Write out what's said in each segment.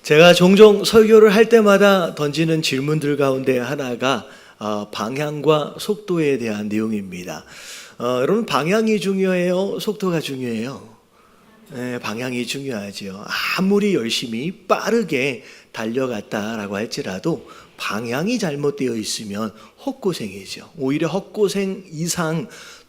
제가 종종 설교를 할 때마다 던지는 질문들 가운데 하나가 방향과 속도에 대한 내용입니다. 여러분, 방향이 중요해요? 속도가 중요해요? 네, 방향이 중요하죠. 아무리 열심히 빠르게 달려갔다라고 할지라도 방향이 잘못되어 있으면 헛고생이죠. 오히려 헛고생 이상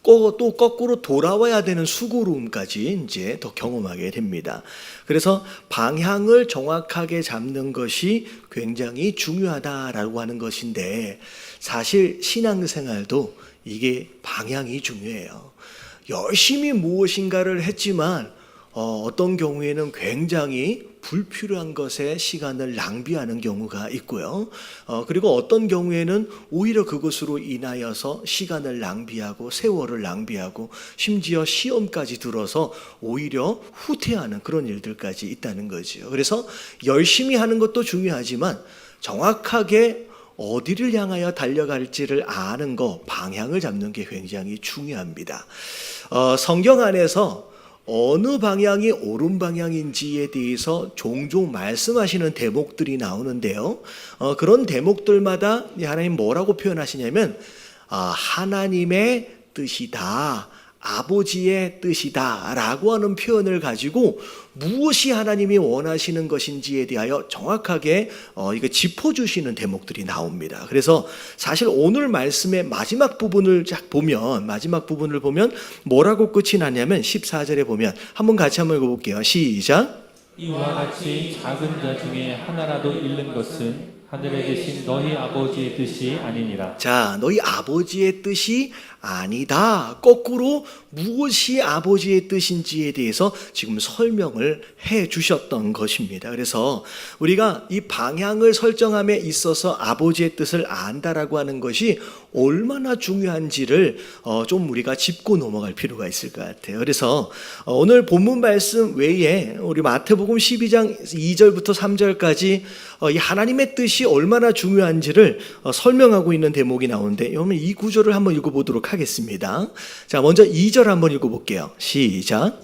또 거꾸로 돌아와야 되는 수고로움까지 이제 더 경험하게 됩니다. 그래서 방향을 정확하게 잡는 것이 굉장히 중요하다라고 하는 것인데, 사실 신앙생활도 이게 방향이 중요해요. 열심히 무엇인가를 했지만 어떤 경우에는 굉장히 불필요한 것에 시간을 낭비하는 경우가 있고요. 그리고 어떤 경우에는 오히려 그것으로 인하여서 시간을 낭비하고 세월을 낭비하고 심지어 시험까지 들어서 오히려 후퇴하는 그런 일들까지 있다는 거죠. 그래서 열심히 하는 것도 중요하지만 정확하게 어디를 향하여 달려갈지를 아는 거, 방향을 잡는 게 굉장히 중요합니다. 성경 안에서 어느 방향이 옳은 방향인지에 대해서 종종 말씀하시는 대목들이 나오는데요. 그런 대목들마다 하나님 뭐라고 표현하시냐면 하나님의 뜻이다, 아버지의 뜻이다 라고 하는 표현을 가지고 무엇이 하나님이 원하시는 것인지에 대하여 정확하게 이거 짚어주시는 대목들이 나옵니다. 그래서 사실 오늘 말씀의 마지막 부분을 마지막 부분을 보면 뭐라고 끝이 나냐면 14절에 보면 한번 같이 한번 읽어볼게요. 시작. 이와 같이 작은 자 중에 하나라도 잃는 것은 하늘에 계신 너희 아버지의 뜻이 아니니라. 자, 너희 아버지의 뜻이 아니다. 거꾸로 무엇이 아버지의 뜻인지에 대해서 지금 설명을 해 주셨던 것입니다. 그래서 우리가 이 방향을 설정함에 있어서 아버지의 뜻을 안다라고 하는 것이 얼마나 중요한지를 좀 우리가 짚고 넘어갈 필요가 있을 것 같아요. 그래서 오늘 본문 말씀 외에 우리 마태복음 12장 2절부터 3절까지 이 하나님의 뜻이 얼마나 중요한지를 설명하고 있는 대목이 나오는데, 여러분 이 구절을 한번 읽어보도록 하겠습니다. 자, 먼저 2절 한번 읽어볼게요. 시작.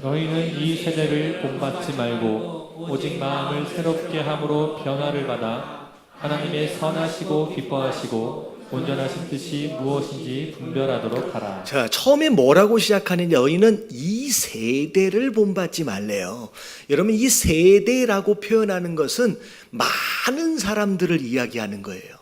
너희는 이 세대를 본받지 말고 오직 마음을 새롭게 함으로 변화를 받아 하나님의 선하시고 기뻐하시고 온전하신 뜻이 무엇인지 분별하도록 하라. 자, 처음에 뭐라고 시작하느냐? 너희는 이 세대를 본받지 말래요. 여러분, 이 세대라고 표현하는 것은 많은 사람들을 이야기하는 거예요.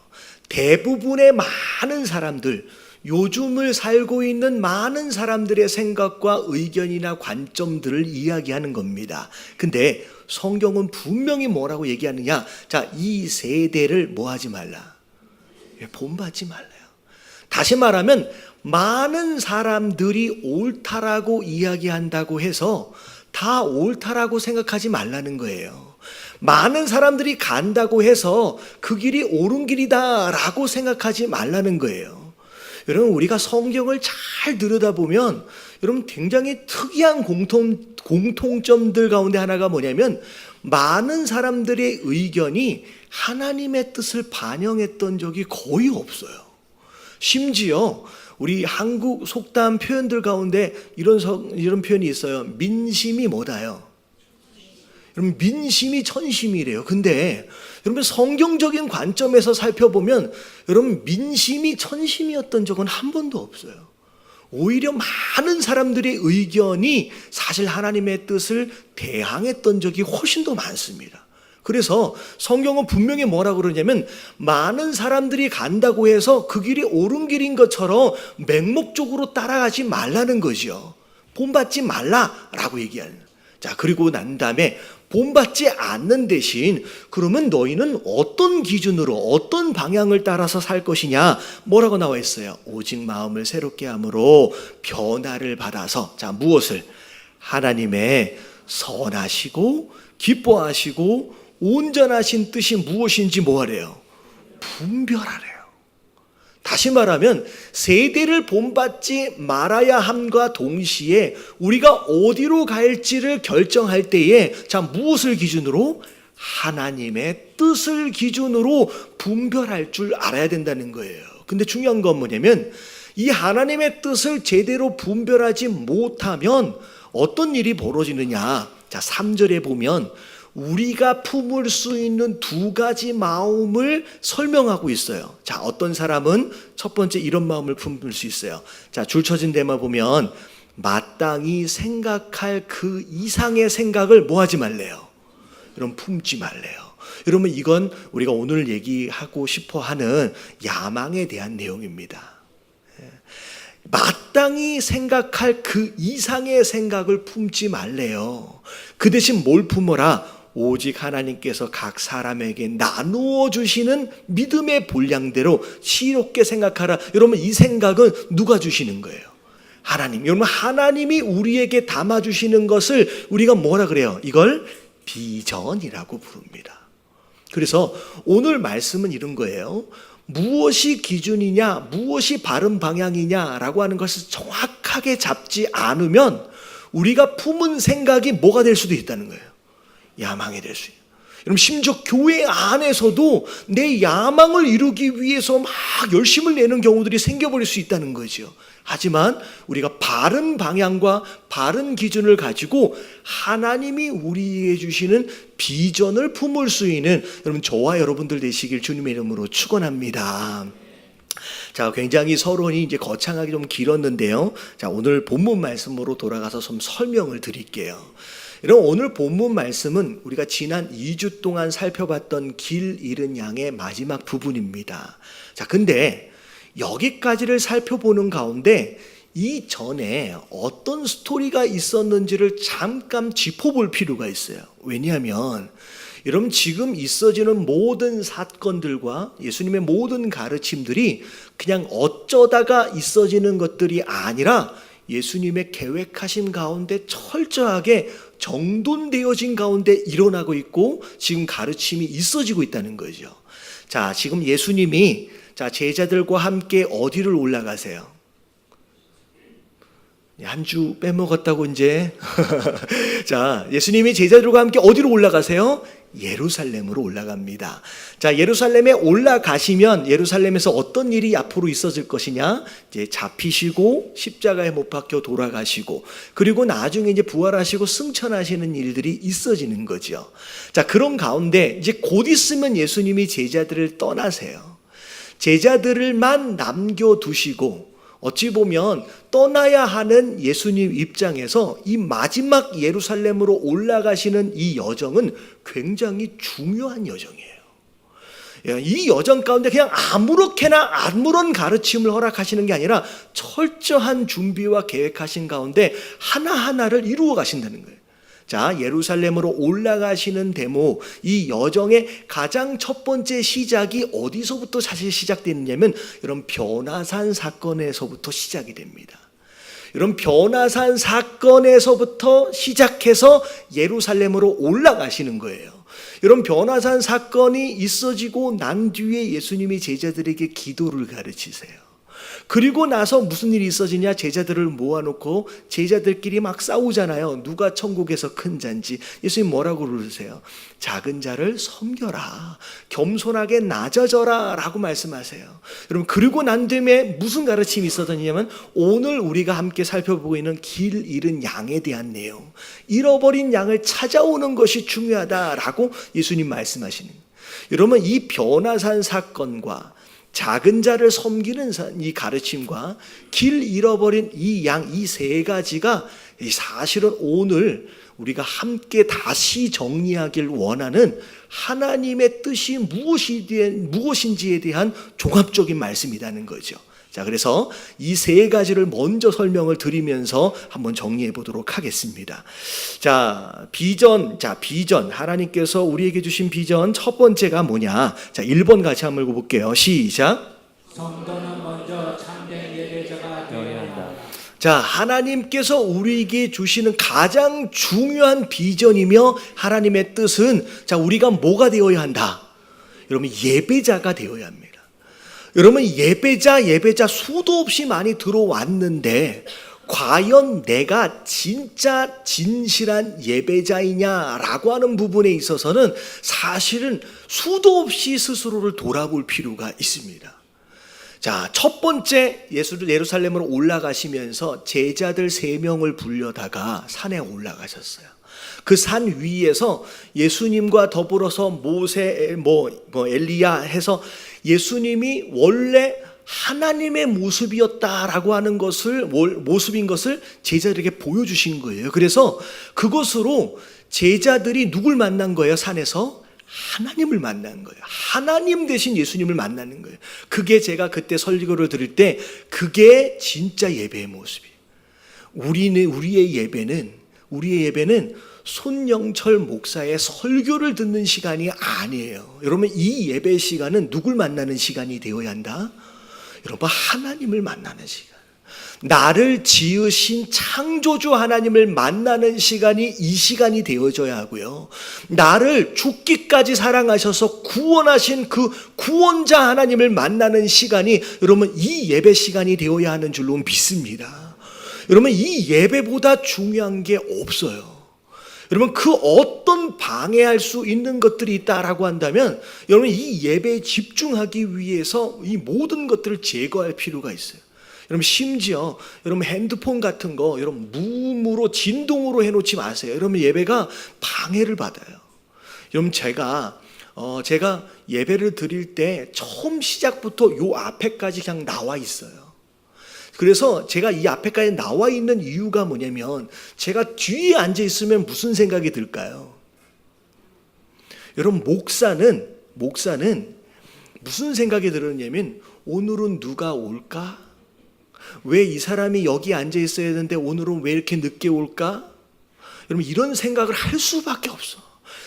대부분의 많은 사람들, 요즘을 살고 있는 많은 사람들의 생각과 의견이나 관점들을 이야기하는 겁니다. 근데 성경은 분명히 뭐라고 얘기하느냐? 자, 이 세대를 뭐 하지 말라? 본받지 말래요. 다시 말하면 많은 사람들이 옳다라고 이야기한다고 해서 다 옳다라고 생각하지 말라는 거예요. 많은 사람들이 간다고 해서 그 길이 옳은 길이다라고 생각하지 말라는 거예요. 여러분, 우리가 성경을 잘 들여다보면 여러분 굉장히 특이한 공통점들 가운데 하나가 뭐냐면, 많은 사람들의 의견이 하나님의 뜻을 반영했던 적이 거의 없어요. 심지어 우리 한국 속담 표현들 가운데 이런 표현이 있어요. 민심이 뭐다요? 여러분, 민심이 천심이래요. 근데 여러분, 성경적인 관점에서 살펴보면 여러분, 민심이 천심이었던 적은 한 번도 없어요. 오히려 많은 사람들의 의견이 사실 하나님의 뜻을 대항했던 적이 훨씬 더 많습니다. 그래서 성경은 분명히 뭐라고 그러냐면, 많은 사람들이 간다고 해서 그 길이 옳은 길인 것처럼 맹목적으로 따라가지 말라는 거죠. 본받지 말라라고 얘기하는. 자, 그리고 난 다음에 본받지 않는 대신 그러면 너희는 어떤 기준으로 어떤 방향을 따라서 살 것이냐? 뭐라고 나와 있어요? 오직 마음을 새롭게 함으로 변화를 받아서, 자, 무엇을? 하나님의 선하시고 기뻐하시고 온전하신 뜻이 무엇인지 뭐하래요? 분별하래요. 다시 말하면 세대를 본받지 말아야 함과 동시에 우리가 어디로 갈지를 결정할 때에, 자, 무엇을 기준으로? 하나님의 뜻을 기준으로 분별할 줄 알아야 된다는 거예요. 근데 중요한 건 뭐냐면, 이 하나님의 뜻을 제대로 분별하지 못하면 어떤 일이 벌어지느냐? 자, 3절에 보면 우리가 품을 수 있는 두 가지 마음을 설명하고 있어요. 자, 어떤 사람은 첫 번째 이런 마음을 품을 수 있어요. 자, 줄 쳐진 데만 보면 마땅히 생각할 그 이상의 생각을 뭐 하지 말래요? 여러분, 품지 말래요. 여러분, 이건 우리가 오늘 얘기하고 싶어 하는 야망에 대한 내용입니다. 마땅히 생각할 그 이상의 생각을 품지 말래요. 그 대신 뭘 품어라? 오직 하나님께서 각 사람에게 나누어 주시는 믿음의 분량대로 지혜롭게 생각하라. 여러분, 이 생각은 누가 주시는 거예요? 하나님. 여러분, 하나님이 우리에게 담아주시는 것을 우리가 뭐라 그래요? 이걸 비전이라고 부릅니다. 그래서 오늘 말씀은 이런 거예요. 무엇이 기준이냐, 무엇이 바른 방향이냐라고 하는 것을 정확하게 잡지 않으면 우리가 품은 생각이 뭐가 될 수도 있다는 거예요. 야망이 될 수 있어요. 여러분, 심지어 교회 안에서도 내 야망을 이루기 위해서 막 열심을 내는 경우들이 생겨버릴 수 있다는 거죠. 하지만 우리가 바른 방향과 바른 기준을 가지고 하나님이 우리에게 주시는 비전을 품을 수 있는 여러분, 저와 여러분들 되시길 주님의 이름으로 축원합니다. 자, 굉장히 서론이 이제 거창하게 좀 길었는데요. 자, 오늘 본문 말씀으로 돌아가서 좀 설명을 드릴게요. 여러분, 오늘 본문 말씀은 우리가 지난 2주 동안 살펴봤던 길 잃은 양의 마지막 부분입니다. 자, 근데 여기까지를 살펴보는 가운데 이전에 어떤 스토리가 있었는지를 잠깐 짚어볼 필요가 있어요. 왜냐하면 여러분, 지금 있어지는 모든 사건들과 예수님의 모든 가르침들이 그냥 어쩌다가 있어지는 것들이 아니라 예수님의 계획하신 가운데 철저하게 정돈되어진 가운데 일어나고 있고 지금 가르침이 있어지고 있다는 거죠. 자, 지금 예수님이 제자들과 함께 어디를 올라가세요? 한 주 빼먹었다고 이제. 자, 예수님이 제자들과 함께 어디로 올라가세요? 예루살렘으로 올라갑니다. 자, 예루살렘에 올라가시면 예루살렘에서 어떤 일이 앞으로 있어질 것이냐? 이제 잡히시고 십자가에 못 박혀 돌아가시고 그리고 나중에 이제 부활하시고 승천하시는 일들이 있어지는 거죠. 자, 그런 가운데 이제 곧 있으면 예수님이 제자들을 떠나세요. 제자들만 남겨두시고 어찌 보면 떠나야 하는 예수님 입장에서 이 마지막 예루살렘으로 올라가시는 이 여정은 굉장히 중요한 여정이에요. 이 여정 가운데 그냥 아무렇게나 아무런 가르침을 허락하시는 게 아니라 철저한 준비와 계획하신 가운데 하나하나를 이루어 가신다는 거예요. 자, 예루살렘으로 올라가시는 대목, 이 여정의 가장 첫 번째 시작이 어디서부터 사실 시작되느냐면 여러분, 변화산 사건에서부터 시작이 됩니다. 여러분, 변화산 사건에서부터 시작해서 예루살렘으로 올라가시는 거예요. 여러분, 변화산 사건이 있어지고 난 뒤에 예수님이 제자들에게 기도를 가르치세요. 그리고 나서 무슨 일이 있어지냐? 제자들을 모아놓고 제자들끼리 막 싸우잖아요. 누가 천국에서 큰 자인지. 예수님 뭐라고 그러세요? 작은 자를 섬겨라, 겸손하게 낮아져라 라고 말씀하세요. 여러분, 그리고 난 뒤에 무슨 가르침이 있었느냐면 오늘 우리가 함께 살펴보고 있는 길 잃은 양에 대한 내용, 잃어버린 양을 찾아오는 것이 중요하다라고 예수님 말씀하시는 거예요. 여러분, 이 변화산 사건과 작은 자를 섬기는 이 가르침과 길 잃어버린 이 양, 이 세 가지가 사실은 오늘 우리가 함께 다시 정리하길 원하는 하나님의 뜻이 무엇인지에 대한 종합적인 말씀이라는 거죠. 자, 그래서 이 세 가지를 먼저 설명을 드리면서 한번 정리해 보도록 하겠습니다. 자, 비전. 하나님께서 우리에게 주신 비전 첫 번째가 뭐냐? 자, 1번 같이 한번 읽어볼게요. 시작. 성도는 먼저 참된 예배자가 되어야 한다. 자, 하나님께서 우리에게 주시는 가장 중요한 비전이며 하나님의 뜻은 자, 우리가 뭐가 되어야 한다? 여러분, 예배자가 되어야 합니다. 여러분, 예배자 수도 없이 많이 들어왔는데 과연 내가 진짜 진실한 예배자이냐라고 하는 부분에 있어서는 사실은 수도 없이 스스로를 돌아볼 필요가 있습니다. 자, 첫 번째 예루살렘으로 올라가시면서 제자들 3명을 불려다가 산에 올라가셨어요. 그 산 위에서 예수님과 더불어서 모세, 엘리야 해서 예수님이 원래 하나님의 모습이었다라고 하는 모습인 것을 제자들에게 보여주신 거예요. 그래서 그것으로 제자들이 누굴 만난 거예요? 산에서 하나님을 만난 거예요. 하나님 대신 예수님을 만나는 거예요. 그게 제가 그때 설교를 드릴 때 그게 진짜 예배의 모습이에요. 우리의 예배는 손영철 목사의 설교를 듣는 시간이 아니에요. 여러분, 이 예배 시간은 누굴 만나는 시간이 되어야 한다? 여러분, 하나님을 만나는 시간. 나를 지으신 창조주 하나님을 만나는 시간이 이 시간이 되어져야 하고요. 나를 죽기까지 사랑하셔서 구원하신 그 구원자 하나님을 만나는 시간이 여러분 이 예배 시간이 되어야 하는 줄로 믿습니다. 여러분, 이 예배보다 중요한 게 없어요. 여러분, 그 어떤 방해할 수 있는 것들이 있다라고 한다면 여러분 이 예배에 집중하기 위해서 이 모든 것들을 제거할 필요가 있어요. 여러분, 심지어 여러분 핸드폰 같은 거 여러분 무음으로 진동으로 해놓지 마세요. 여러분 예배가 방해를 받아요. 여러분, 제가 예배를 드릴 때 처음 시작부터 요 앞에까지 그냥 나와 있어요. 그래서 제가 이 앞에까지 나와 있는 이유가 뭐냐면 제가 뒤에 앉아 있으면 무슨 생각이 들까요? 여러분, 목사는 무슨 생각이 들었냐면 오늘은 누가 올까? 왜 이 사람이 여기 앉아 있어야 되는데 오늘은 왜 이렇게 늦게 올까? 여러분, 이런 생각을 할 수밖에 없어.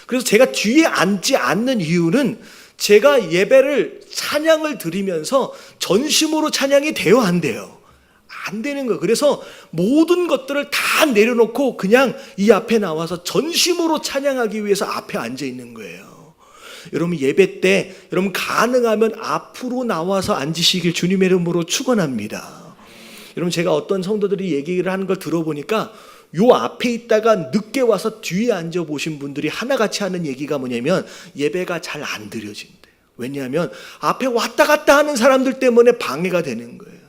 그래서 제가 뒤에 앉지 않는 이유는 제가 예배를 찬양을 드리면서 전심으로 찬양이 돼요, 안 돼요? 안 되는 거예요. 그래서 모든 것들을 다 내려놓고 그냥 이 앞에 나와서 전심으로 찬양하기 위해서 앞에 앉아 있는 거예요. 여러분, 예배 때 여러분 가능하면 앞으로 나와서 앉으시길 주님의 이름으로 축원합니다. 여러분, 제가 어떤 성도들이 얘기를 하는 걸 들어보니까 요 앞에 있다가 늦게 와서 뒤에 앉아 보신 분들이 하나같이 하는 얘기가 뭐냐면 예배가 잘 안 드려진대요. 왜냐하면 앞에 왔다 갔다 하는 사람들 때문에 방해가 되는 거예요.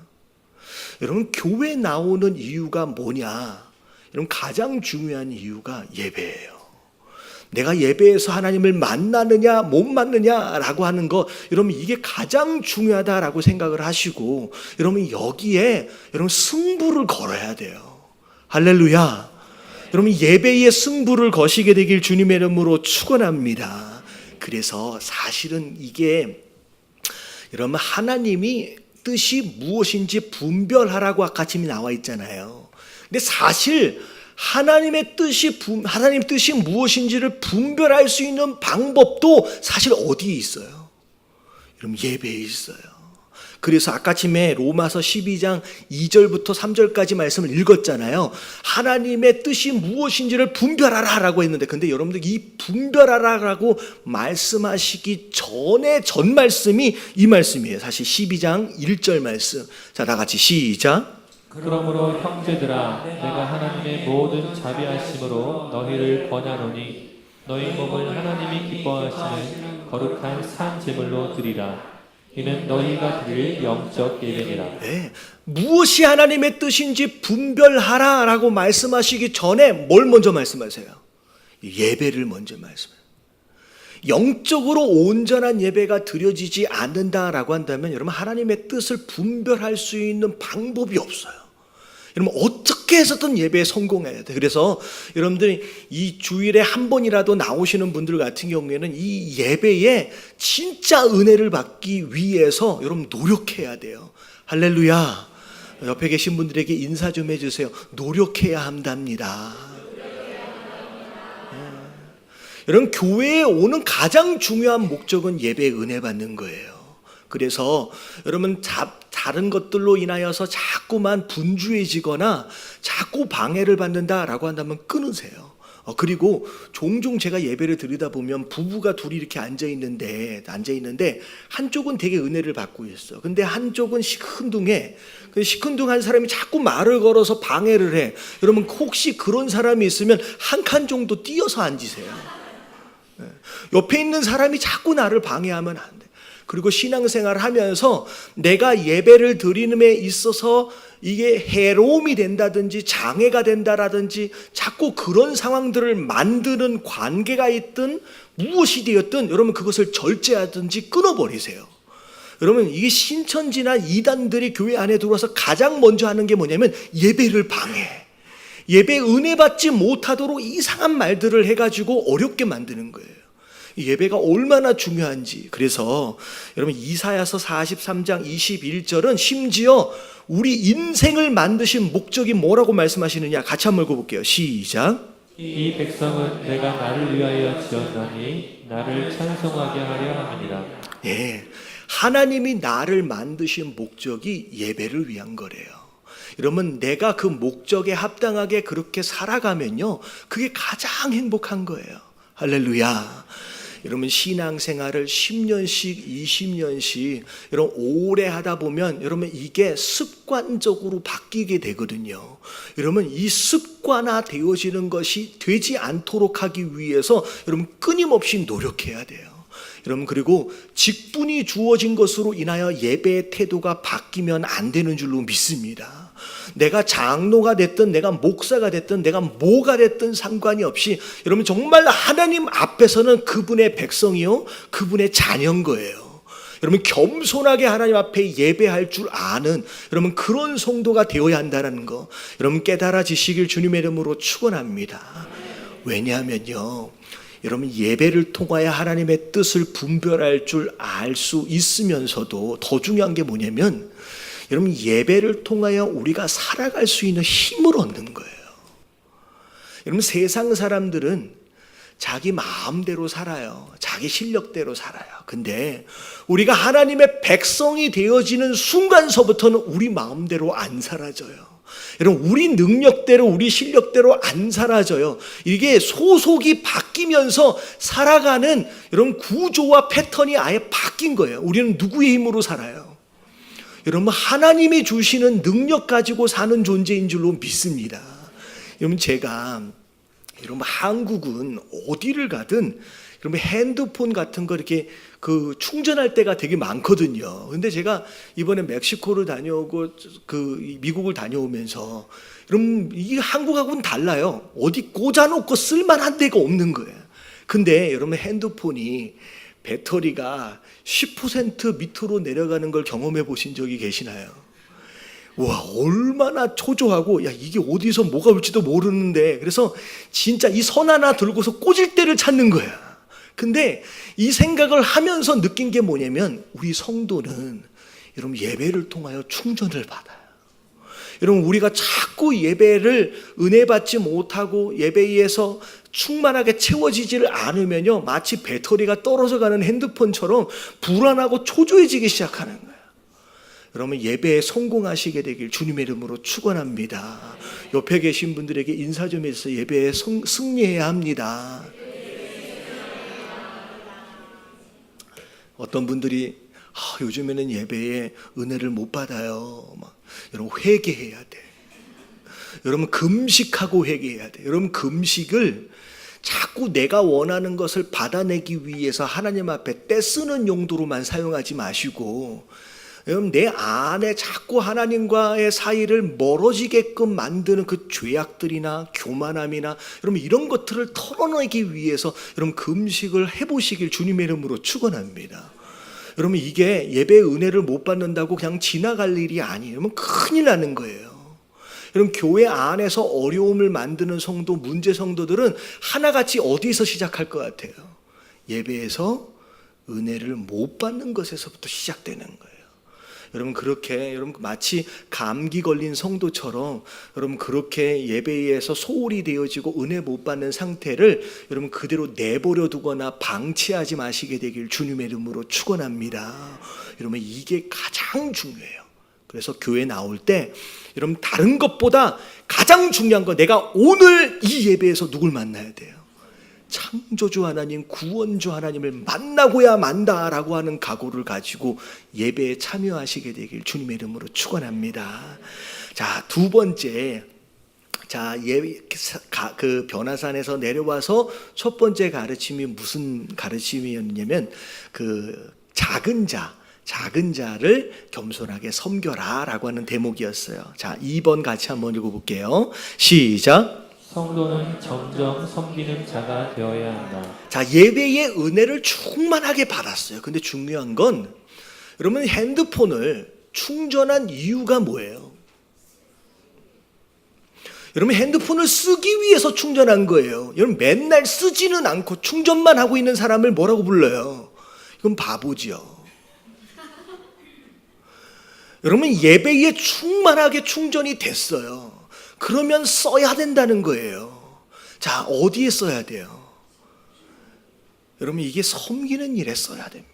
여러분, 교회 나오는 이유가 뭐냐? 여러분, 가장 중요한 이유가 예배예요. 내가 예배에서 하나님을 만나느냐 못 만나느냐라고 하는 거, 여러분 이게 가장 중요하다라고 생각을 하시고 여러분 여기에 여러분 승부를 걸어야 돼요. 할렐루야. 여러분, 예배의 승부를 거시게 되길 주님의 이름으로 축원합니다. 그래서 사실은 이게 여러분 하나님이 뜻이 무엇인지 분별하라고 아까 지금 나와 있잖아요. 근데 사실 하나님 뜻이 무엇인지를 분별할 수 있는 방법도 사실 어디에 있어요? 여러분, 예배에 있어요. 그래서 아까 아침에 로마서 12장 2절부터 3절까지 말씀을 읽었잖아요. 하나님의 뜻이 무엇인지를 분별하라라고 했는데, 근데 여러분들 이 분별하라라고 말씀하시기 전에 전 말씀이 이 말씀이에요. 사실 12장 1절 말씀. 자, 다 같이 시작. 그러므로 형제들아, 내가 하나님의 모든 자비하심으로 너희를 권하노니 너희 몸을 하나님이 기뻐하시는 거룩한 산 제물로 드리라. 이는 너희가 드릴 영적 예배니라. 네, 무엇이 하나님의 뜻인지 분별하라라고 말씀하시기 전에 뭘 먼저 말씀하세요? 예배를 먼저 말씀해요. 영적으로 온전한 예배가 드려지지 않는다라고 한다면 여러분 하나님의 뜻을 분별할 수 있는 방법이 없어요. 여러분 어떻게 해서든 예배에 성공해야 돼. 그래서 여러분들이 이 주일에 한 번이라도 나오시는 분들 같은 경우에는 이 예배에 진짜 은혜를 받기 위해서 여러분 노력해야 돼요. 할렐루야. 옆에 계신 분들에게 인사 좀 해주세요. 노력해야 한답니다. 여러분, 교회에 오는 가장 중요한 목적은 예배의 은혜 받는 거예요. 그래서 여러분 다른 것들로 인하여서 자꾸만 분주해지거나 자꾸 방해를 받는다라고 한다면 끊으세요. 그리고 종종 제가 예배를 드리다 보면 부부가 둘이 이렇게 앉아 있는데 한쪽은 되게 은혜를 받고 있어. 근데 한쪽은 시큰둥해. 시큰둥한 사람이 자꾸 말을 걸어서 방해를 해. 여러분 혹시 그런 사람이 있으면 한 칸 정도 띄어서 앉으세요. 옆에 있는 사람이 자꾸 나를 방해하면 안 돼. 그리고 신앙생활을 하면서 내가 예배를 드리는 데 있어서 이게 해로움이 된다든지 장애가 된다라든지 자꾸 그런 상황들을 만드는 관계가 있든 무엇이 되었든 여러분 그것을 절제하든지 끊어버리세요. 여러분 이게 신천지나 이단들이 교회 안에 들어와서 가장 먼저 하는 게 뭐냐면 예배를 방해, 예배 은혜 받지 못하도록 이상한 말들을 해가지고 어렵게 만드는 거예요. 예배가 얼마나 중요한지. 그래서 여러분 이사야서 43장 21절은 심지어 우리 인생을 만드신 목적이 뭐라고 말씀하시느냐 같이 한번 읽어볼게요. 시작. 이 백성은 내가 나를 위하여 지었나니 나를 찬송하게 하려 함이니라. 예, 하나님이 나를 만드신 목적이 예배를 위한 거래요. 여러분 내가 그 목적에 합당하게 그렇게 살아가면요 그게 가장 행복한 거예요. 할렐루야. 여러분 신앙생활을 10년씩 20년씩 여러분 오래 하다 보면 여러분 이게 습관적으로 바뀌게 되거든요. 여러분 이 습관화 되어지는 것이 되지 않도록 하기 위해서 여러분 끊임없이 노력해야 돼요. 여러분 그리고 직분이 주어진 것으로 인하여 예배의 태도가 바뀌면 안 되는 줄로 믿습니다. 내가 장로가 됐든 내가 목사가 됐든 내가 뭐가 됐든 상관이 없이 여러분 정말 하나님 앞에서는 그분의 백성이요 그분의 자녀인 거예요. 여러분 겸손하게 하나님 앞에 예배할 줄 아는 여러분 그런 성도가 되어야 한다는 거 여러분 깨달아지시길 주님의 이름으로 축원합니다. 왜냐하면요 여러분 예배를 통하여 하나님의 뜻을 분별할 줄 알 수 있으면서도 더 중요한 게 뭐냐면 여러분 예배를 통하여 우리가 살아갈 수 있는 힘을 얻는 거예요. 여러분 세상 사람들은 자기 마음대로 살아요. 자기 실력대로 살아요. 근데 우리가 하나님의 백성이 되어지는 순간서부터는 우리 마음대로 안 살아져요. 여러분 우리 능력대로 우리 실력대로 안 사라져요. 이게 소속이 바뀌면서 살아가는 여러분 구조와 패턴이 아예 바뀐 거예요. 우리는 누구의 힘으로 살아요? 여러분 하나님이 주시는 능력 가지고 사는 존재인 줄로 믿습니다. 여러분 제가 여러분 한국은 어디를 가든 여러분 핸드폰 같은 거 이렇게 그 충전할 때가 되게 많거든요. 근데 제가 이번에 멕시코를 다녀오고 그 미국을 다녀오면서 여러분 이 한국하고는 달라요. 어디 꽂아놓고 쓸만한 데가 없는 거예요. 근데 여러분 핸드폰이 배터리가 10% 밑으로 내려가는 걸 경험해 보신 적이 계시나요? 와 얼마나 초조하고 야 이게 어디서 뭐가 올지도 모르는데 그래서 진짜 이 선 하나 들고서 꽂을 때를 찾는 거야. 근데 이 생각을 하면서 느낀 게 뭐냐면 우리 성도는 여러분 예배를 통하여 충전을 받아요. 여러분 우리가 자꾸 예배를 은혜 받지 못하고 예배에서 충만하게 채워지지를 않으면요 마치 배터리가 떨어져 가는 핸드폰처럼 불안하고 초조해지기 시작하는 거예요. 여러분 예배에 성공하시게 되길 주님의 이름으로 축원합니다. 옆에 계신 분들에게 인사 좀 해서 예배에 승리해야 합니다. 어떤 분들이 요즘에는 예배에 은혜를 못 받아요. 여러분 회개해야 돼. 여러분 금식하고 회개해야 돼. 여러분 금식을 자꾸 내가 원하는 것을 받아내기 위해서 하나님 앞에 떼쓰는 용도로만 사용하지 마시고 여러분 내 안에 자꾸 하나님과의 사이를 멀어지게끔 만드는 그 죄악들이나 교만함이나 여러분 이런 것들을 털어내기 위해서 여러분 금식을 해보시길 주님의 이름으로 축원합니다. 여러분 이게 예배의 은혜를 못 받는다고 그냥 지나갈 일이 아니에요. 여러분 큰일 나는 거예요. 여러분 교회 안에서 어려움을 만드는 성도, 문제 성도들은 하나같이 어디서 시작할 것 같아요? 예배에서 은혜를 못 받는 것에서부터 시작되는 거예요. 여러분 그렇게 여러분 마치 감기 걸린 성도처럼 여러분 그렇게 예배에서 소홀히 되어지고 은혜 못 받는 상태를 여러분 그대로 내버려 두거나 방치하지 마시게 되길 주님의 이름으로 축원합니다. 여러분 이게 가장 중요해요. 그래서 교회 나올 때 여러분 다른 것보다 가장 중요한 건 내가 오늘 이 예배에서 누굴 만나야 돼요. 창조주 하나님, 구원주 하나님을 만나고야 만다라고 하는 각오를 가지고 예배에 참여하시게 되길 주님의 이름으로 축원합니다. 자, 두 번째, 그 변화산에서 내려와서 첫 번째 가르침이 무슨 가르침이었냐면 그 작은 자를 겸손하게 섬겨라 라고 하는 대목이었어요. 자, 2번 같이 한번 읽어볼게요. 시작. 성도는 점점 섬기는 자가 되어야 한다. 자, 예배의 은혜를 충만하게 받았어요. 근데 중요한 건 여러분 핸드폰을 충전한 이유가 뭐예요? 여러분 핸드폰을 쓰기 위해서 충전한 거예요. 여러분 맨날 쓰지는 않고 충전만 하고 있는 사람을 뭐라고 불러요? 이건 바보지요. 여러분 예배에 충만하게 충전이 됐어요. 그러면 써야 된다는 거예요. 자, 어디에 써야 돼요? 여러분 이게 섬기는 일에 써야 됩니다.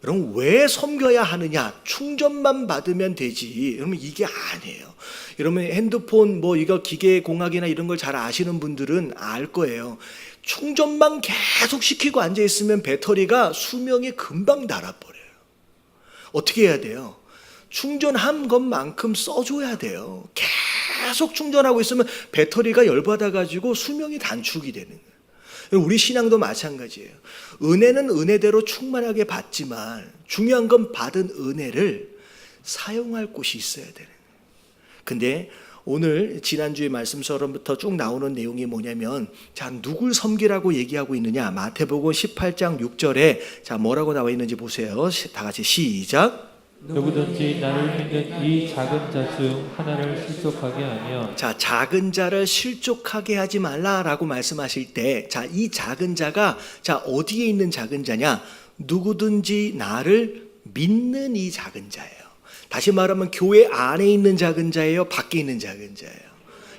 여러분 왜 섬겨야 하느냐? 충전만 받으면 되지. 여러분 이게 아니에요. 여러분 핸드폰 이거 기계공학이나 이런 걸 잘 아시는 분들은 알 거예요. 충전만 계속 시키고 앉아 있으면 배터리가 수명이 금방 닳아버려요. 어떻게 해야 돼요? 충전한 것만큼 써줘야 돼요. 계속 충전하고 있으면 배터리가 열받아가지고 수명이 단축이 되는 거예요. 우리 신앙도 마찬가지예요. 은혜는 은혜대로 충만하게 받지만 중요한 건 받은 은혜를 사용할 곳이 있어야 되는 거예요. 근데 오늘 지난주의 말씀서부터 쭉 나오는 내용이 뭐냐면 자, 누굴 섬기라고 얘기하고 있느냐? 마태복음 18장 6절에 자, 뭐라고 나와 있는지 보세요. 다 같이 시작. 누구든지 나를 믿는 이 작은 자 중 하나를 실족하게 하면 자, 작은 자를 실족하게 하지 말라라고 말씀하실 때 자, 이 작은 자가 자, 어디에 있는 작은 자냐? 누구든지 나를 믿는 이 작은 자예요. 다시 말하면 교회 안에 있는 작은 자예요? 밖에 있는 작은 자예요?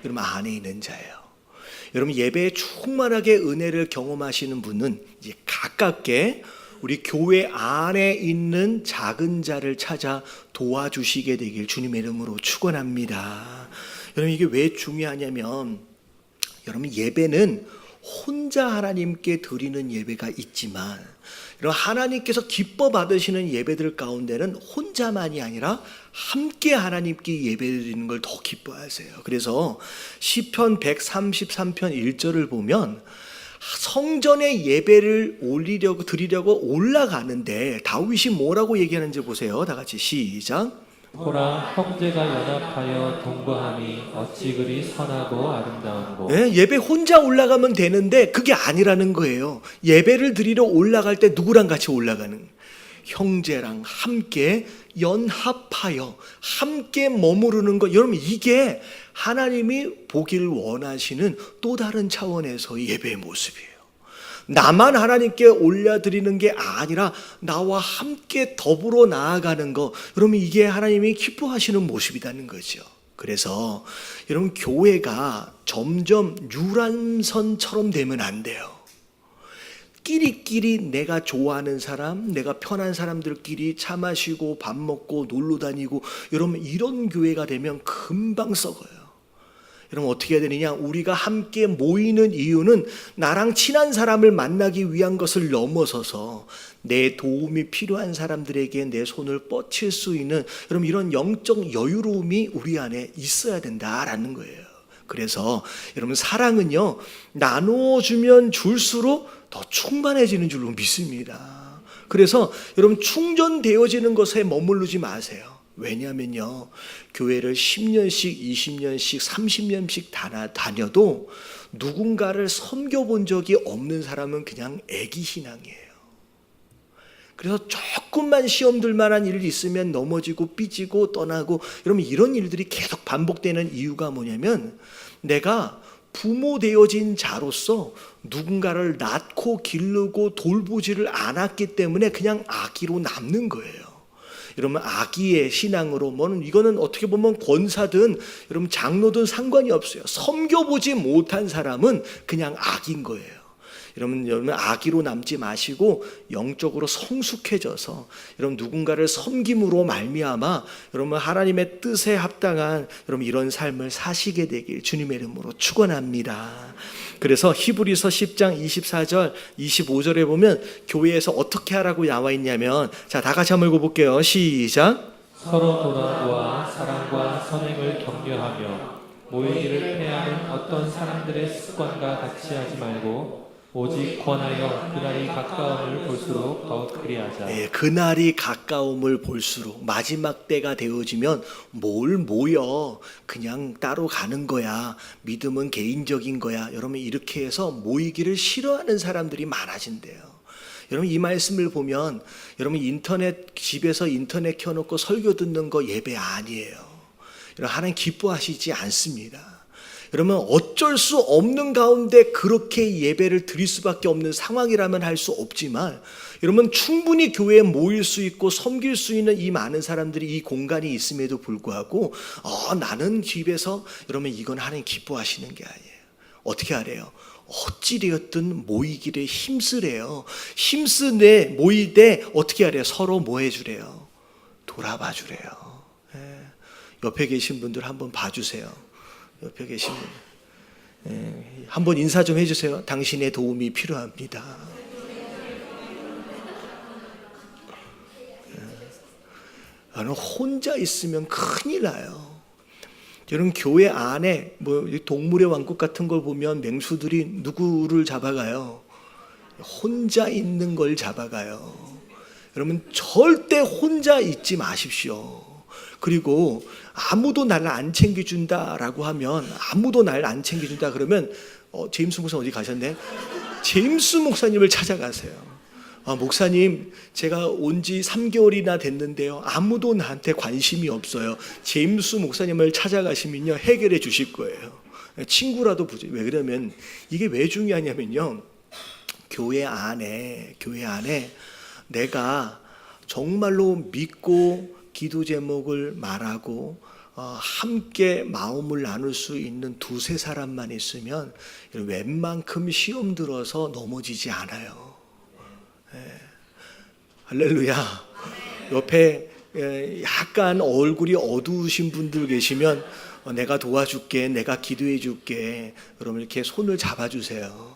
여러분 안에 있는 자예요. 여러분 예배에 충만하게 은혜를 경험하시는 분은 이제 가깝게 우리 교회 안에 있는 작은 자를 찾아 도와주시게 되길 주님의 이름으로 축원합니다. 여러분 이게 왜 중요하냐면 여러분 예배는 혼자 하나님께 드리는 예배가 있지만 여러분 하나님께서 기뻐 받으시는 예배들 가운데는 혼자만이 아니라 함께 하나님께 예배드리는 걸 더 기뻐하세요. 그래서 시편 133편 1절을 보면 성전에 예배를 드리려고 올라가는데 다윗이 뭐라고 얘기하는지 보세요. 다 같이 시작. 보라 형제가 연합하여 동거함이 어찌 그리 선하고 아름다운고. 네, 예배 혼자 올라가면 되는데 그게 아니라는 거예요. 예배를 드리러 올라갈 때 누구랑 같이 올라가는? 형제랑 함께 연합하여 함께 머무르는 것. 여러분 이게 하나님이 보기를 원하시는 또 다른 차원에서의 예배의 모습이에요. 나만 하나님께 올려드리는 게 아니라 나와 함께 더불어 나아가는 것. 여러분 이게 하나님이 기뻐하시는 모습이라는 거죠. 그래서 여러분 교회가 점점 유람선처럼 되면 안 돼요. 끼리끼리 내가 좋아하는 사람, 내가 편한 사람들끼리 차 마시고 밥 먹고 놀러 다니고 여러분 이런 교회가 되면 금방 썩어요. 여러분 어떻게 해야 되느냐? 우리가 함께 모이는 이유는 나랑 친한 사람을 만나기 위한 것을 넘어서서 내 도움이 필요한 사람들에게 내 손을 뻗칠 수 있는 여러분 이런 영적 여유로움이 우리 안에 있어야 된다라는 거예요. 그래서 여러분 사랑은요 나누어주면 줄수록 더 충만해지는 줄로 믿습니다. 그래서 여러분 충전되어지는 것에 머무르지 마세요. 왜냐하면요 교회를 10년씩 20년씩 30년씩 다녀도 누군가를 섬겨본 적이 없는 사람은 그냥 애기 신앙이에요. 그래서 조금만 시험 들 만한 일이 있으면 넘어지고 삐지고 떠나고 여러분 이런 일들이 계속 반복되는 이유가 뭐냐면 내가 부모 되어진 자로서 누군가를 낳고 기르고 돌보지를 않았기 때문에 그냥 아기로 남는 거예요. 여러분 아기의 신앙으로 이거는 어떻게 보면 권사든 여러분 장로든 상관이 없어요. 섬겨보지 못한 사람은 그냥 아기인 거예요. 여러분 아기로 남지 마시고 영적으로 성숙해져서 여러분 누군가를 섬김으로 말미암아 여러분 하나님의 뜻에 합당한 여러분 이런 삶을 사시게 되길 주님의 이름으로 축원합니다. 그래서 히브리서 10장 24절 25절에 보면 교회에서 어떻게 하라고 나와 있냐면 자, 다 같이 한번 읽어볼게요. 시작. 서로 도와주와 사랑과 선행을 격려하며 모이기를 패하는 어떤 사람들의 습관과 같이 하지 말고 오직 권하여 그날이 가까움을 볼수록 더욱 그리하자. 예, 그날이 가까움을 볼수록 마지막 때가 되어지면 뭘 모여 그냥 따로 가는 거야. 믿음은 개인적인 거야. 여러분 이렇게 해서 모이기를 싫어하는 사람들이 많아진대요. 여러분 이 말씀을 보면 여러분 집에서 인터넷 켜놓고 설교 듣는 거 예배 아니에요. 여러분 하나님 기뻐하시지 않습니다. 여러분 어쩔 수 없는 가운데 그렇게 예배를 드릴 수밖에 없는 상황이라면 할 수 없지만 여러분 충분히 교회에 모일 수 있고 섬길 수 있는 이 많은 사람들이 이 공간이 있음에도 불구하고 나는 집에서 여러분 이건 하나님 기뻐하시는 게 아니에요. 어떻게 하래요? 어찌되었든 모이기를 힘쓰래요. 힘쓰네 모일 때 어떻게 하래요? 서로 뭐 해주래요? 돌아봐 주래요. 옆에 계신 분들 한번 봐주세요. 옆에 계신 분 한번 인사 좀 해주세요. 당신의 도움이 필요합니다. 나는 혼자 있으면 큰일 나요. 여러분 교회 안에 뭐 동물의 왕국 같은 걸 보면 맹수들이 누구를 잡아가요? 혼자 있는 걸 잡아가요. 여러분 절대 혼자 있지 마십시오. 그리고 아무도 나를 안 챙겨준다라고 하면 아무도 나를 안 챙겨준다 그러면 제임스 목사 어디 가셨네? 제임스 목사님을 찾아가세요. 목사님 제가 온 지 3개월이나 됐는데요. 아무도 나한테 관심이 없어요. 제임스 목사님을 찾아가시면요. 해결해 주실 거예요. 친구라도 보죠. 왜 그러면 이게 왜 중요하냐면요. 교회 안에 내가 정말로 믿고 기도 제목을 말하고 함께 마음을 나눌 수 있는 두세 사람만 있으면 웬만큼 시험 들어서 넘어지지 않아요. 할렐루야. 옆에 약간 얼굴이 어두우신 분들 계시면 내가 도와줄게, 내가 기도해 줄게. 여러분 이렇게 손을 잡아주세요.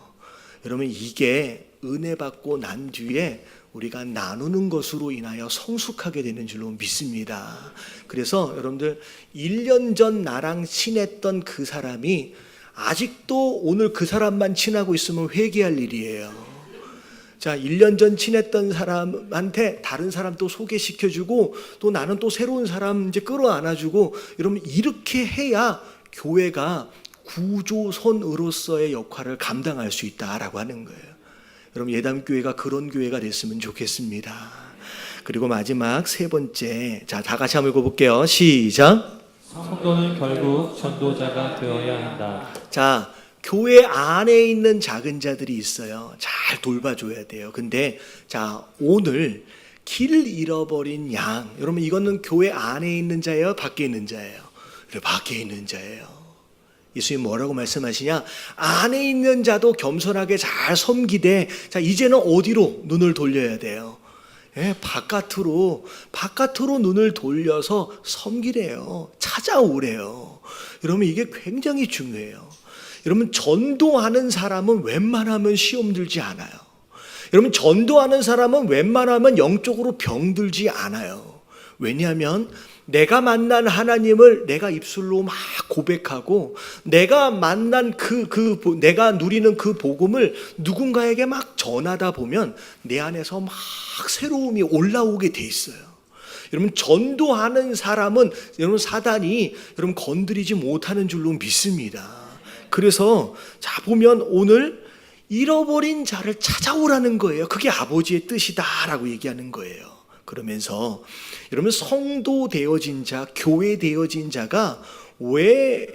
여러분 이게 은혜 받고 난 뒤에 우리가 나누는 것으로 인하여 성숙하게 되는 줄로 믿습니다. 그래서 여러분들 1년 전 나랑 친했던 그 사람이 아직도 오늘 그 사람만 친하고 있으면 회개할 일이에요. 자, 1년 전 친했던 사람한테 다른 사람 또 소개시켜주고 또 나는 또 새로운 사람 이제 끌어안아주고 여러분 이렇게 해야 교회가 구조선으로서의 역할을 감당할 수 있다라고 하는 거예요. 여러분 예담교회가 그런 교회가 됐으면 좋겠습니다. 그리고 마지막 세 번째, 자, 다 같이 한번 읽어볼게요. 시작. 성도는 결국 전도자가 되어야 한다. 자, 교회 안에 있는 작은 자들이 있어요. 잘 돌봐줘야 돼요. 근데 자, 오늘 길 잃어버린 양, 여러분 이거는 교회 안에 있는 자예요? 밖에 있는 자예요? 밖에 있는 자예요. 예수님 뭐라고 말씀하시냐? 안에 있는 자도 겸손하게 잘 섬기되, 자, 이제는 어디로 눈을 돌려야 돼요? 바깥으로 눈을 돌려서 섬기래요. 찾아오래요. 여러분 이게 굉장히 중요해요. 여러분 전도하는 사람은 웬만하면 시험 들지 않아요. 여러분 전도하는 사람은 웬만하면 영적으로 병들지 않아요. 왜냐하면 내가 만난 하나님을 내가 입술로 막 고백하고 내가 만난 내가 누리는 그 복음을 누군가에게 막 전하다 보면 내 안에서 막 새로움이 올라오게 돼 있어요. 여러분 전도하는 사람은 여러분 사단이 여러분 건드리지 못하는 줄로 믿습니다. 그래서 자 보면 오늘 잃어버린 자를 찾아오라는 거예요. 그게 아버지의 뜻이다라고 얘기하는 거예요. 그러면서 여러분 성도 되어진 자, 교회 되어진 자가 왜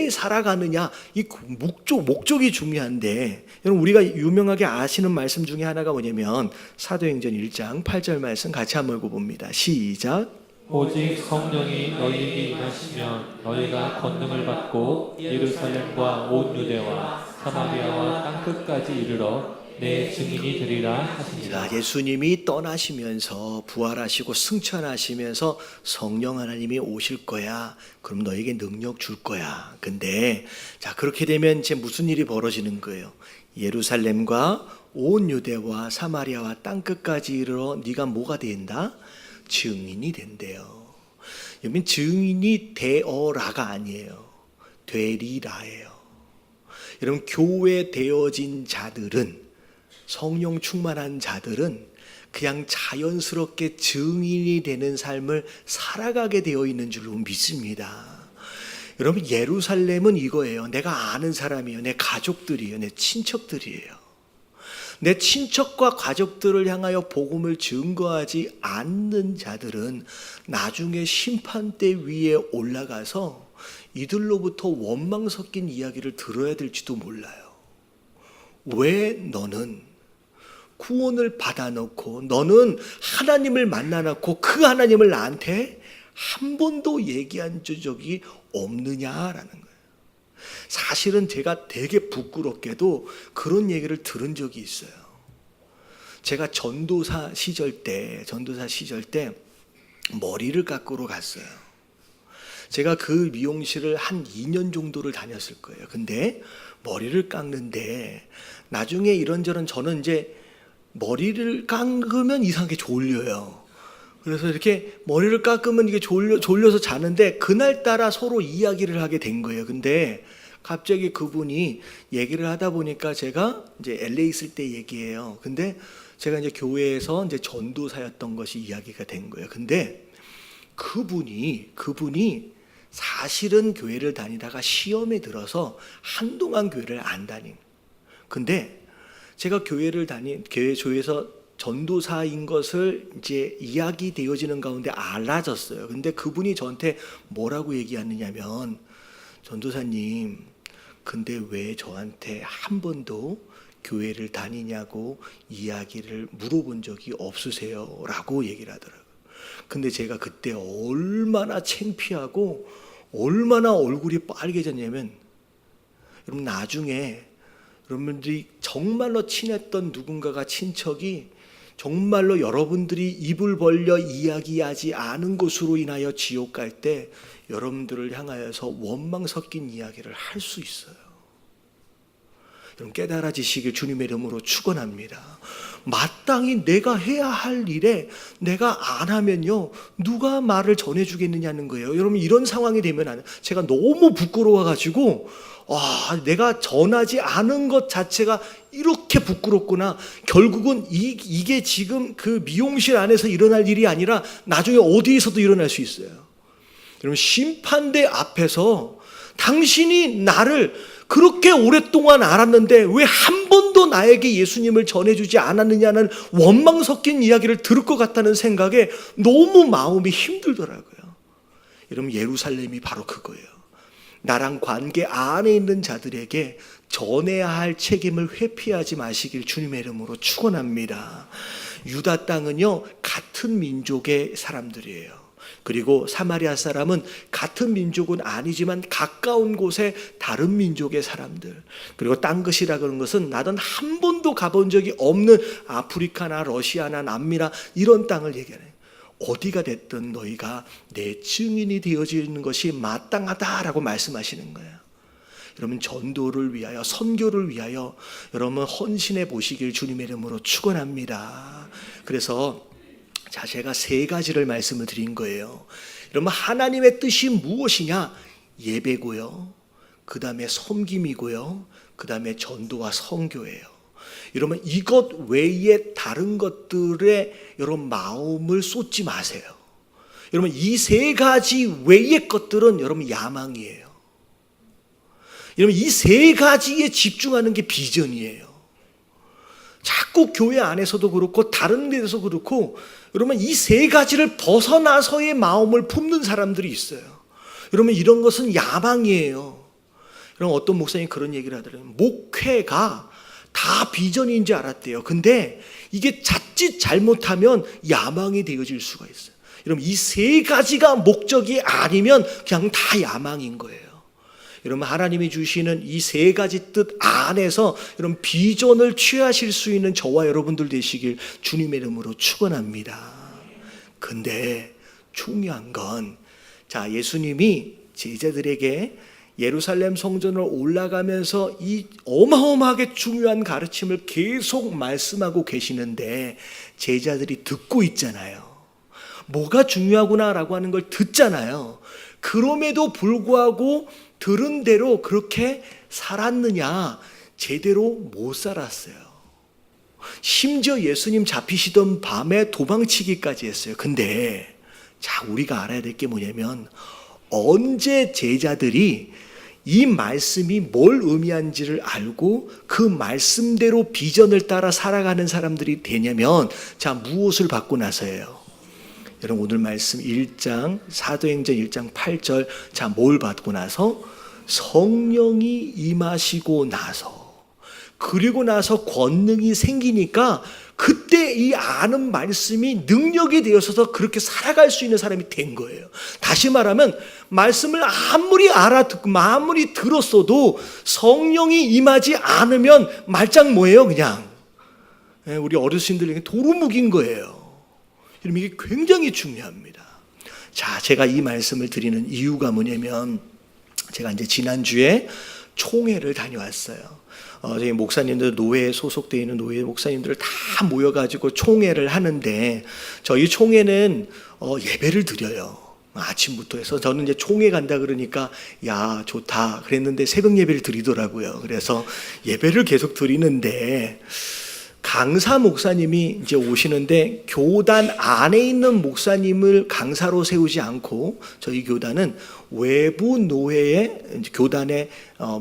살아가느냐, 이 목적이 중요한데, 여러분 우리가 유명하게 아시는 말씀 중에 하나가 뭐냐면 사도행전 1장 8절 말씀 같이 한번 읽어봅니다. 시작. 오직 성령이 너희에게 임하시면 너희가 권능을 받고 예루살렘과 온 유대와 사마리아와 땅끝까지 이르러 내 증인이 되리라 하십니다. 자, 예수님이 떠나시면서 부활하시고 승천하시면서 성령 하나님이 오실 거야. 그럼 너에게 능력 줄 거야. 근데 자, 그렇게 되면 이제 무슨 일이 벌어지는 거예요? 예루살렘과 온 유대와 사마리아와 땅끝까지 이르러 네가 뭐가 된다? 증인이 된대요. 여러분 증인이 되어라가 아니에요. 되리라예요. 여러분 교회 되어진 자들은 성령 충만한 자들은 그냥 자연스럽게 증인이 되는 삶을 살아가게 되어 있는 줄로 믿습니다. 여러분, 예루살렘은 이거예요. 내가 아는 사람이에요. 내 가족들이에요. 내 친척들이에요. 내 친척과 가족들을 향하여 복음을 증거하지 않는 자들은 나중에 심판대 위에 올라가서 이들로부터 원망 섞인 이야기를 들어야 될지도 몰라요. 왜 너는 구원을 받아놓고 너는 하나님을 만나놓고 그 하나님을 나한테 한 번도 얘기한 적이 없느냐라는 거예요. 사실은 제가 되게 부끄럽게도 그런 얘기를 들은 적이 있어요. 제가 전도사 시절 때 머리를 깎으러 갔어요. 제가 그 미용실을 한 2년 정도를 다녔을 거예요. 근데 머리를 깎는데 나중에 이런저런 저는 이제 머리를 깎으면 이상하게 졸려요. 그래서 이렇게 머리를 깎으면 이게 졸려서 자는데 그날따라 서로 이야기를 하게 된 거예요. 근데 갑자기 그분이 얘기를 하다 보니까 제가 이제 LA 있을 때 얘기예요. 근데 제가 이제 교회에서 이제 전도사였던 것이 이야기가 된 거예요. 근데 그분이 사실은 교회를 다니다가 시험에 들어서 한동안 교회를 안 다닌. 근데 제가 교회에서 전도사인 것을 이제 이야기 되어지는 가운데 알아졌어요. 근데 그분이 저한테 뭐라고 얘기하느냐면, 전도사님, 근데 왜 저한테 한 번도 교회를 다니냐고 이야기를 물어본 적이 없으세요? 라고 얘기를 하더라고요. 근데 제가 그때 얼마나 창피하고 얼마나 얼굴이 빨개졌냐면, 여러분, 나중에 여러분들이 정말로 친했던 누군가가 친척이 정말로 여러분들이 입을 벌려 이야기하지 않은 것으로 인하여 지옥 갈 때 여러분들을 향하여서 원망 섞인 이야기를 할 수 있어요. 여러분, 깨달아지시길 주님의 이름으로 축원합니다. 마땅히 내가 해야 할 일에 내가 안 하면요, 누가 말을 전해주겠느냐는 거예요. 여러분, 이런 상황이 되면 제가 너무 부끄러워가지고 내가 전하지 않은 것 자체가 이렇게 부끄럽구나. 결국은 이게 지금 그 미용실 안에서 일어날 일이 아니라 나중에 어디에서도 일어날 수 있어요. 여러분, 심판대 앞에서 당신이 나를 그렇게 오랫동안 알았는데 왜 한 번도 나에게 예수님을 전해주지 않았느냐는 원망 섞인 이야기를 들을 것 같다는 생각에 너무 마음이 힘들더라고요. 여러분, 예루살렘이 바로 그거예요. 나랑 관계 안에 있는 자들에게 전해야 할 책임을 회피하지 마시길 주님의 이름으로 축원합니다. 유다 땅은요, 같은 민족의 사람들이에요. 그리고 사마리아 사람은 같은 민족은 아니지만 가까운 곳에 다른 민족의 사람들. 그리고 땅끝이라 그런 것은 나는 한 번도 가본 적이 없는 아프리카나 러시아나 남미나 이런 땅을 얘기하는 거예요. 어디가 됐든 너희가 내 증인이 되어지는 것이 마땅하다라고 말씀하시는 거예요. 여러분, 전도를 위하여, 선교를 위하여 여러분 헌신해 보시길 주님의 이름으로 축원합니다. 그래서 제가 3가지를 말씀을 드린 거예요. 여러분, 하나님의 뜻이 무엇이냐? 예배고요, 그 다음에 섬김이고요, 그 다음에 전도와 선교예요. 여러분, 이것 외에 다른 것들에 여러분 마음을 쏟지 마세요. 여러분, 이 3가지 외의 것들은 여러분 야망이에요. 여러분, 이 3가지에 집중하는 게 비전이에요. 자꾸 교회 안에서도 그렇고 다른 데서 그렇고 여러분, 이 3가지를 벗어나서의 마음을 품는 사람들이 있어요. 여러분, 이런 것은 야망이에요. 여러분, 어떤 목사님이 그런 얘기를 하더라고요. 목회가 다 비전인 줄 알았대요. 근데 이게 자칫 잘못하면 야망이 되어질 수가 있어요. 여러분, 이 3가지가 목적이 아니면 그냥 다 야망인 거예요. 여러분, 하나님이 주시는 이 3가지 뜻 안에서 여러분 비전을 취하실 수 있는 저와 여러분들 되시길 주님의 이름으로 축원합니다. 근데 중요한 건, 예수님이 제자들에게 예루살렘 성전을 올라가면서 이 어마어마하게 중요한 가르침을 계속 말씀하고 계시는데 제자들이 듣고 있잖아요. 뭐가 중요하구나라고 하는 걸 듣잖아요. 그럼에도 불구하고 들은 대로 그렇게 살았느냐? 제대로 못 살았어요. 심지어 예수님 잡히시던 밤에 도망치기까지 했어요. 근데 자, 우리가 알아야 될 게 뭐냐면 언제 제자들이 이 말씀이 뭘 의미한지를 알고 그 말씀대로 비전을 따라 살아가는 사람들이 되냐면 자, 무엇을 받고 나서예요? 여러분 오늘 말씀 1장 사도행전 1장 8절 자, 뭘 받고 나서? 성령이 임하시고 나서, 그리고 나서 권능이 생기니까 그때 이 아는 말씀이 능력이 되어서 그렇게 살아갈 수 있는 사람이 된 거예요. 다시 말하면 말씀을 아무리 알아듣고 아무리 들었어도 성령이 임하지 않으면 말짱 뭐예요? 그냥 우리 어르신들에게 도루묵인 거예요. 여러분 이게 굉장히 중요합니다. 자, 제가 이 말씀을 드리는 이유가 뭐냐면 제가 이제 지난주에 총회를 다녀왔어요. 저희 목사님들 노회에 소속되어 있는 노회 목사님들을 다 모여가지고 총회를 하는데 저희 총회는 예배를 드려요. 아침부터 해서 저는 이제 총회 간다 그러니까 야 좋다 그랬는데 새벽 예배를 드리더라고요. 그래서 예배를 계속 드리는데 강사 목사님이 이제 오시는데 교단 안에 있는 목사님을 강사로 세우지 않고 저희 교단은 외부 노회에 교단의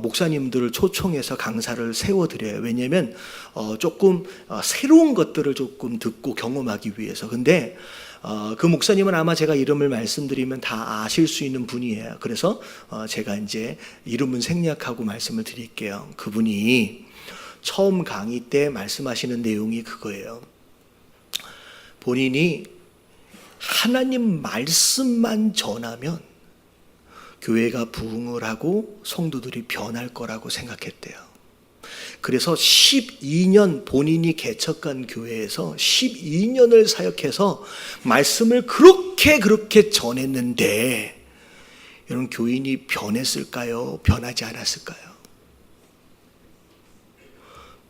목사님들을 초청해서 강사를 세워드려요. 왜냐하면 조금 새로운 것들을 조금 듣고 경험하기 위해서. 근데 그 목사님은 아마 제가 이름을 말씀드리면 다 아실 수 있는 분이에요. 그래서 제가 이제 이름은 생략하고 말씀을 드릴게요. 그분이 처음 강의 때 말씀하시는 내용이 그거예요. 본인이 하나님 말씀만 전하면 교회가 부흥을 하고 성도들이 변할 거라고 생각했대요. 그래서 12년 본인이 개척한 교회에서 12년을 사역해서 말씀을 그렇게 전했는데 여러분 교인이 변했을까요? 변하지 않았을까요?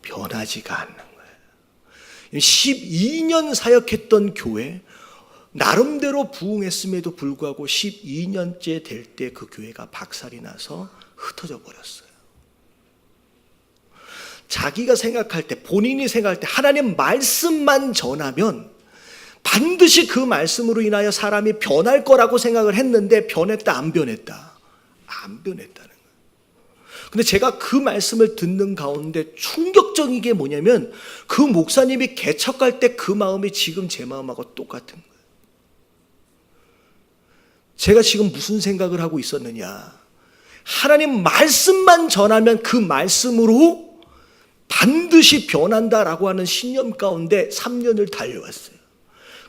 변하지가 않는 거예요. 12년 사역했던 교회, 나름대로 부흥했음에도 불구하고 12년째 될 때 그 교회가 박살이 나서 흩어져 버렸어요. 자기가 생각할 때, 본인이 생각할 때 하나님 말씀만 전하면 반드시 그 말씀으로 인하여 사람이 변할 거라고 생각을 했는데 변했다, 안 변했다? 안 변했다는 거예요. 근데 제가 그 말씀을 듣는 가운데 충격적인 게 뭐냐면 그 목사님이 개척할 때 그 마음이 지금 제 마음하고 똑같은 거예요. 제가 지금 무슨 생각을 하고 있었느냐? 하나님 말씀만 전하면 그 말씀으로 반드시 변한다라고 하는 신념 가운데 3년을 달려왔어요.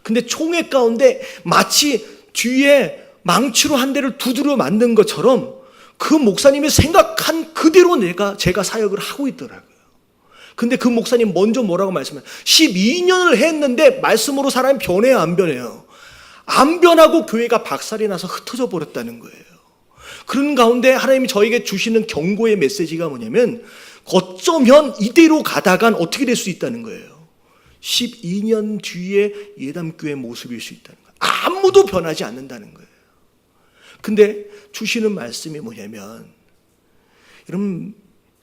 근데 총회 가운데 마치 뒤에 망치로 한 대를 두드려 맞는 것처럼 그 목사님이 생각한 그대로 제가 사역을 하고 있더라고요. 근데 그 목사님 먼저 뭐라고 말씀해요? 12년을 했는데 말씀으로 사람이 변해요, 안 변해요? 안 변하고 교회가 박살이 나서 흩어져 버렸다는 거예요. 그런 가운데 하나님이 저에게 주시는 경고의 메시지가 뭐냐면 어쩌면 이대로 가다간 어떻게 될 수 있다는 거예요. 12년 뒤에 예담교회 모습일 수 있다는 거예요. 아무도 변하지 않는다는 거예요. 근데 주시는 말씀이 뭐냐면 여러분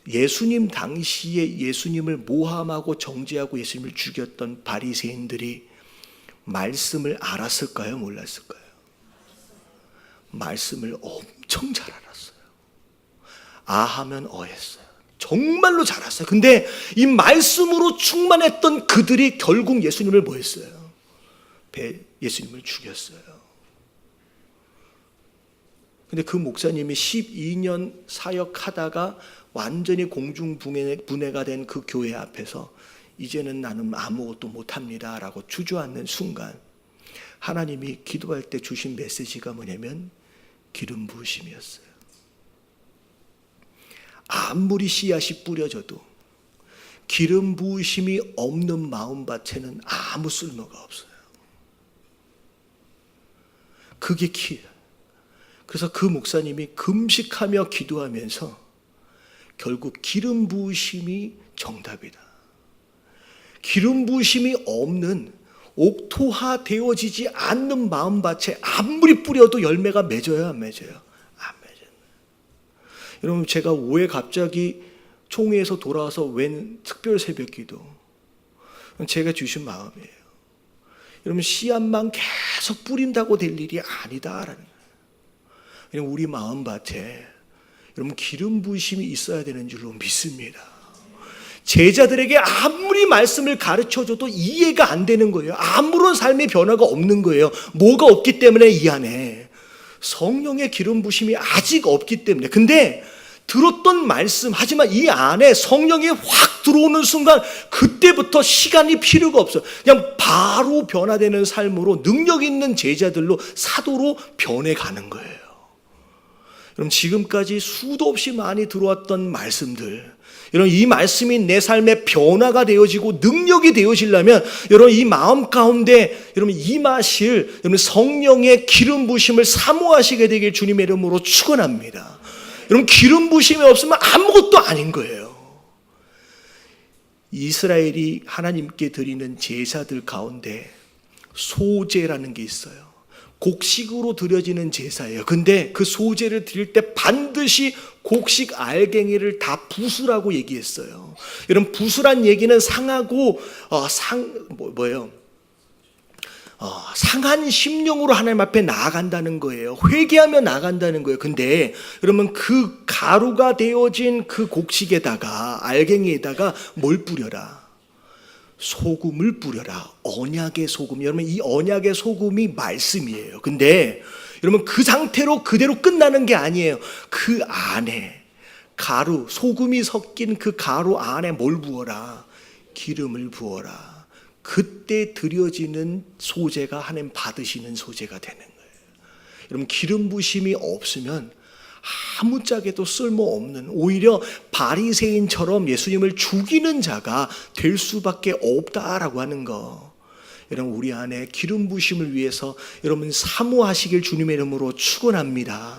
예수님 당시에 예수님을 모함하고 정죄하고 예수님을 죽였던 바리새인들이 말씀을 알았을까요? 몰랐을까요? 말씀을 엄청 잘 알았어요. 아하면 어했어요. 정말로 잘 알았어요. 근데 이 말씀으로 충만했던 그들이 결국 예수님을 뭐 했어요? 예수님을 죽였어요. 근데 그 목사님이 12년 사역하다가 완전히 공중분해가 된 그 교회 앞에서 이제는 나는 아무것도 못합니다 라고 주저앉는 순간 하나님이 기도할 때 주신 메시지가 뭐냐면 기름 부으심이었어요. 아무리 씨앗이 뿌려져도 기름 부으심이 없는 마음밭에는 아무 쓸모가 없어요. 그게 키예요. 그래서 그 목사님이 금식하며 기도하면서 결국 기름 부으심이 정답이다. 기름 부으심이 없는 옥토화 되어지지 않는 마음밭에 아무리 뿌려도 열매가 맺어요, 안 맺어요? 안 맺어요. 여러분 제가 5회 갑자기 총회에서 돌아와서 웬 특별 새벽기도 제가 주신 마음이에요. 여러분, 씨앗만 계속 뿌린다고 될 일이 아니다라는 거예요. 그냥 우리 마음밭에 여러분 기름 부으심이 있어야 되는 줄로 믿습니다. 제자들에게 아무리 말씀을 가르쳐줘도 이해가 안 되는 거예요. 아무런 삶의 변화가 없는 거예요. 뭐가 없기 때문에 이 안에 성령의 기름 부으심이 아직 없기 때문에. 근데 들었던 말씀, 하지만 이 안에 성령이 확 들어오는 순간 그때부터 시간이 필요가 없어요. 그냥 바로 변화되는 삶으로 능력 있는 제자들로 사도로 변해가는 거예요. 그럼 지금까지 수도 없이 많이 들어왔던 말씀들, 여러분 이 말씀이 내 삶의 변화가 되어지고 능력이 되어지려면 여러분 이 마음 가운데 여러분 임하실 여러분 성령의 기름 부으심을 사모하시게 되길 주님의 이름으로 축원합니다. 여러분 기름 부으심이 없으면 아무것도 아닌 거예요. 이스라엘이 하나님께 드리는 제사들 가운데 소제라는 게 있어요. 곡식으로 드려지는 제사예요. 근데 그 소제를 드릴 때 반드시 곡식 알갱이를 다 부수라고 얘기했어요. 여러분 부수란 얘기는 상하고 상한 심령으로 하나님 앞에 나아간다는 거예요. 회개하며 나아간다는 거예요. 근데 여러분 그 가루가 되어진 그 곡식에다가 알갱이에다가 뭘 뿌려라? 소금을 뿌려라. 언약의 소금. 여러분 이 언약의 소금이 말씀이에요. 근데 여러분 그 상태로 그대로 끝나는 게 아니에요. 그 안에 가루, 소금이 섞인 그 가루 안에 뭘 부어라? 기름을 부어라. 그때 드려지는 소제가 하나님 받으시는 소제가 되는 거예요. 여러분 기름 부심이 없으면 아무짝에도 쓸모없는, 오히려 바리새인처럼 예수님을 죽이는 자가 될 수밖에 없다라고 하는 거. 여러분 우리 안에 기름 부심을 위해서 여러분 사모하시길 주님의 이름으로 축원합니다.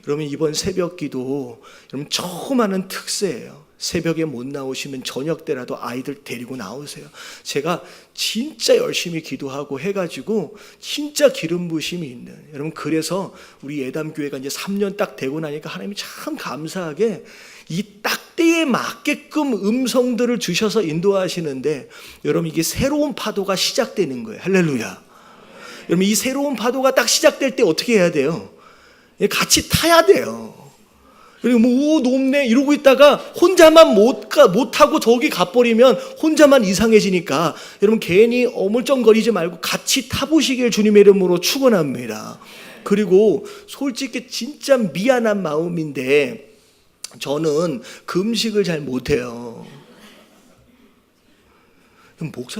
여러분 이번 새벽기도 여러분 처음 하는 특세예요. 새벽에 못 나오시면 저녁 때라도 아이들 데리고 나오세요. 제가 진짜 열심히 기도하고 해가지고 진짜 기름 부심이 있는, 여러분 그래서 우리 예담교회가 이제 3년 딱 되고 나니까 하나님이 참 감사하게 이 딱때에 맞게끔 음성들을 주셔서 인도하시는데, 여러분 이게 새로운 파도가 시작되는 거예요. 할렐루야. 여러분 이 새로운 파도가 딱 시작될 때 어떻게 해야 돼요? 같이 타야 돼요. 그리고 뭐 높네 이러고 있다가 혼자만 못 타고 저기 가버리면 혼자만 이상해지니까 여러분 괜히 어물쩡거리지 말고 같이 타보시길 주님의 이름으로 축원합니다. 그리고 솔직히 진짜 미안한 마음인데 저는 금식을 잘 못해요.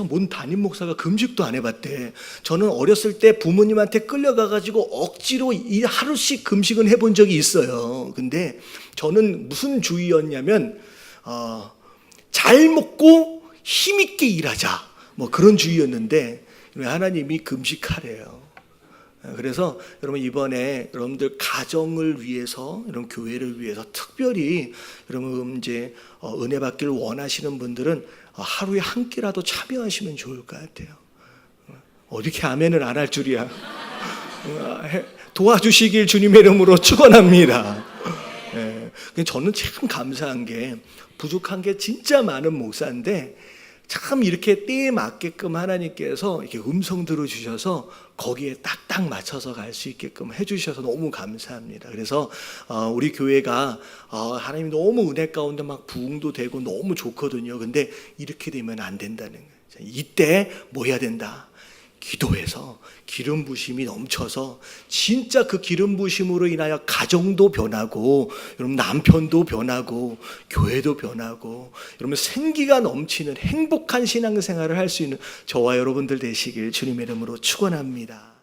뭔 담임 목사가 금식도 안 해봤대. 저는 어렸을 때 부모님한테 끌려가가지고 억지로 이 하루씩 금식은 해본 적이 있어요. 근데 저는 무슨 주의였냐면 잘 먹고 힘있게 일하자 뭐 그런 주의였는데 하나님이 금식하래요. 그래서 여러분 이번에 여러분들 가정을 위해서, 여러분 교회를 위해서 특별히 여러분 이제 은혜 받기를 원하시는 분들은 하루에 한 끼라도 참여하시면 좋을 것 같아요. 어떻게 아멘을 안 할 줄이야. 도와주시길 주님의 이름으로 축원합니다. 저는 참 감사한 게 부족한 게 진짜 많은 목사인데 참 이렇게 때에 맞게끔 하나님께서 이렇게 음성 들어주셔서 거기에 딱딱 맞춰서 갈 수 있게끔 해주셔서 너무 감사합니다. 그래서 우리 교회가 하나님 너무 은혜 가운데 막 부흥도 되고 너무 좋거든요. 근데 이렇게 되면 안 된다는 거예요. 이때 뭐 해야 된다? 기도해서 기름 부심이 넘쳐서 진짜 그 기름 부심으로 인하여 가정도 변하고 여러분 남편도 변하고 교회도 변하고 여러분 생기가 넘치는 행복한 신앙생활을 할 수 있는 저와 여러분들 되시길 주님의 이름으로 축원합니다.